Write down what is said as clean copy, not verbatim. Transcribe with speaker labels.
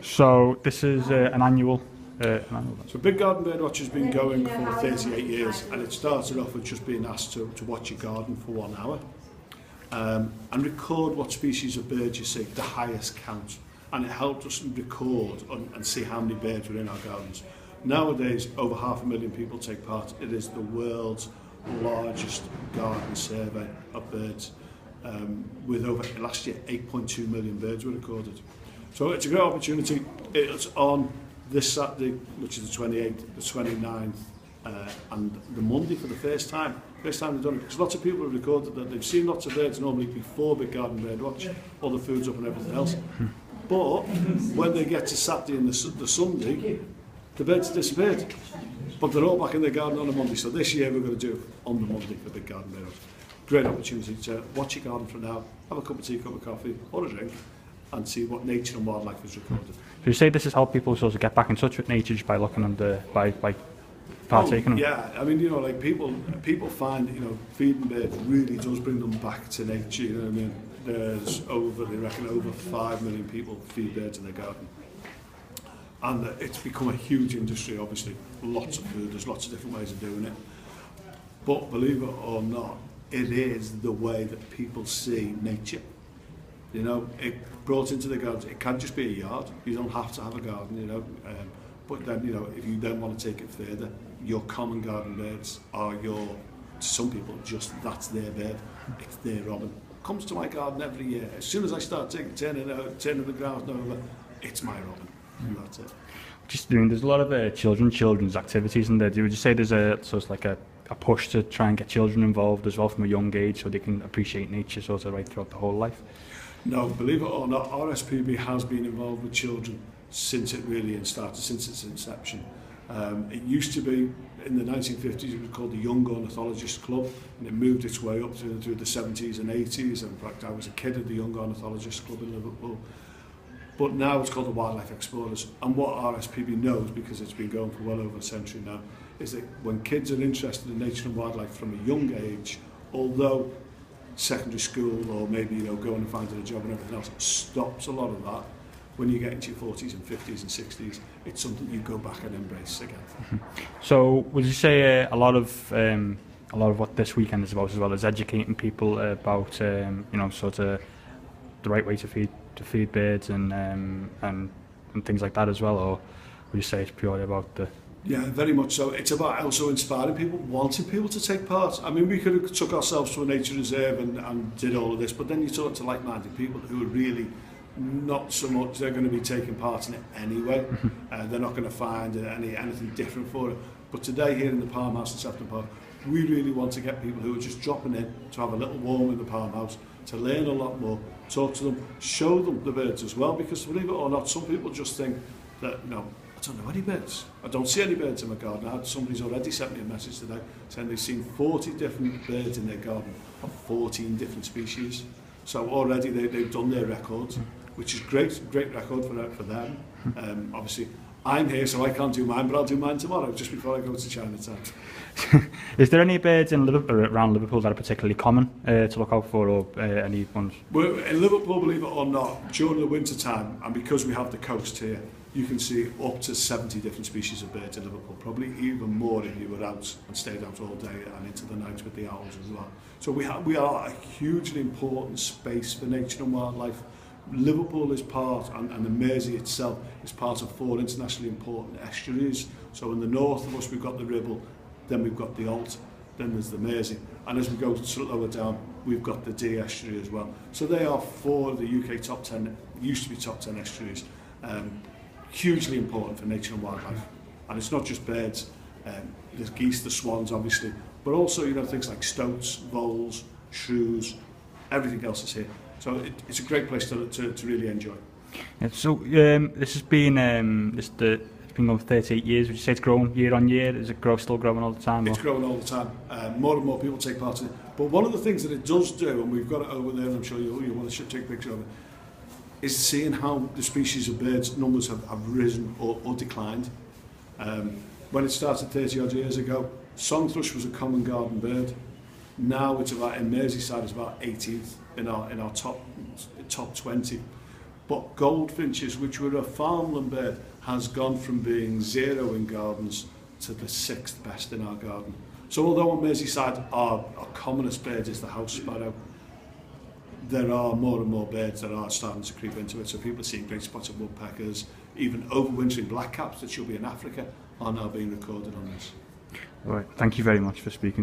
Speaker 1: So this is an annual.
Speaker 2: So Big Garden Birdwatch has been going for 38 years, and it started off with just being asked to watch your garden for 1 hour and record what species of birds you see, the highest count. And it helped us record and see how many birds were in our gardens. Nowadays, over 500,000 people take part. It is the world's largest garden survey of birds. With over, last year, 8.2 million birds were recorded. So it's a great opportunity. It's on this Saturday, which is the 28th, the 29th, and the Monday for the first time. First time they've done it, because lots of people have recorded that they've seen lots of birds normally before Big Garden Birdwatch, all the food's up and everything else. But when they get to Saturday and the Sunday, the birds have disappeared. But they're all back in their garden on a Monday. So this year we're going to do it on the Monday for Big Garden Birdwatch. Great opportunity to watch your garden from now, have a cup of tea, cup of coffee, or a drink, and see what nature and wildlife is recorded.
Speaker 1: So you say this is how people sort of get back in touch with nature, just by looking under, by partaking?
Speaker 2: Yeah, I mean, you know, like people find, you know, feeding birds really does bring them back to nature. You know what I mean? There's they reckon over 5 million people feed birds in their garden, and it's become a huge industry. Obviously, lots of food. There's lots of different ways of doing it, but believe it or not, it is the way that people see nature. You know, it brought into the garden. It can just be a yard. You don't have to have a garden, you know. But then, you know, if you then want to take it further, your common garden birds are to some people, just that's their bird. It's their robin. Comes to my garden every year. As soon as I start turning the ground over, it's my robin. And that's it.
Speaker 1: Just doing, there's a lot of children's activities in there. Would you say there's a push to try and get children involved as well from a young age, so they can appreciate nature sort of right throughout the whole life?
Speaker 2: No, believe it or not, RSPB has been involved with children since it really started, since its inception. It used to be, in the 1950s, it was called the Young Ornithologist Club, and it moved its way up through the 70s and 80s. In fact, I was a kid at the Young Ornithologist Club in Liverpool. But now it's called the Wildlife Explorers. And what RSPB knows, because it's been going for well over a century now, is that when kids are interested in nature and wildlife from a young age, although secondary school or maybe, you know, going and finding a job and everything else stops a lot of that, when you get into your 40s and 50s and 60s, it's something you go back and embrace again.
Speaker 1: So would you say a lot of what this weekend is about as well is educating people about you know, sort of the right way to feed birds and things like that as well, or would you say it's purely about the...
Speaker 2: Yeah, very much so. It's about also inspiring people, wanting people to take part. I mean, we could have took ourselves to a nature reserve and did all of this, but then you talk to like-minded people who are really not so much, they're going to be taking part in it anyway. They're not going to find anything different for it. But today here in the Palm House in Sefton Park, we really want to get people who are just dropping in to have a little warm in the Palm House, to learn a lot more, talk to them, show them the birds as well, because believe it or not, some people just think that, you know, I don't know any birds. I don't see any birds in my garden. Somebody's already sent me a message today saying they've seen 40 different birds in their garden of 14 different species. So already they've done their records, which is great record for them. Obviously, I'm here, so I can't do mine, but I'll do mine tomorrow, just before I go to Chinatown.
Speaker 1: Is there any birds in around Liverpool that are particularly common to look out for, or any ones?
Speaker 2: Well, in Liverpool, believe it or not, during the winter time, and because we have the coast here, you can see up to 70 different species of birds in Liverpool, probably even more if you were out and stayed out all day and into the night with the owls as well. So we are a hugely important space for nature and wildlife. Liverpool is part, and the Mersey itself is part of 4 internationally important estuaries. So in the north of us, we've got the Ribble, then we've got the Alt, then there's the Mersey, and as we go lower down, we've got the Dee estuary as well. So they are 4 of the UK top 10, used to be top 10 estuaries. Hugely important for nature and wildlife, and it's not just birds. There's geese, the swans, obviously, but also, you know, things like stoats, voles, shrews, everything else is here. So it's a great place to really enjoy.
Speaker 1: Yeah, so this has been it's been going for 38 years. Would you say it's grown year on year? Is it still growing all the time?
Speaker 2: It's growing all the time. More and more people take part in it. But one of the things that it does do, and we've got it over there, and I'm sure you want to take a picture of it, is seeing how the species of birds numbers have risen or declined. When it started 30 odd years ago, song thrush was a common garden bird. Now it's about, in Merseyside, it's about 18th in our top 20. But goldfinches, which were a farmland bird, has gone from being 0 in gardens to the 6th best in our garden. So although on Merseyside our commonest bird is the house sparrow, there are more and more birds that are starting to creep into it. So people are seeing great spotted woodpeckers, even overwintering blackcaps that should be in Africa are now being recorded on this.
Speaker 1: All right, thank you very much for speaking.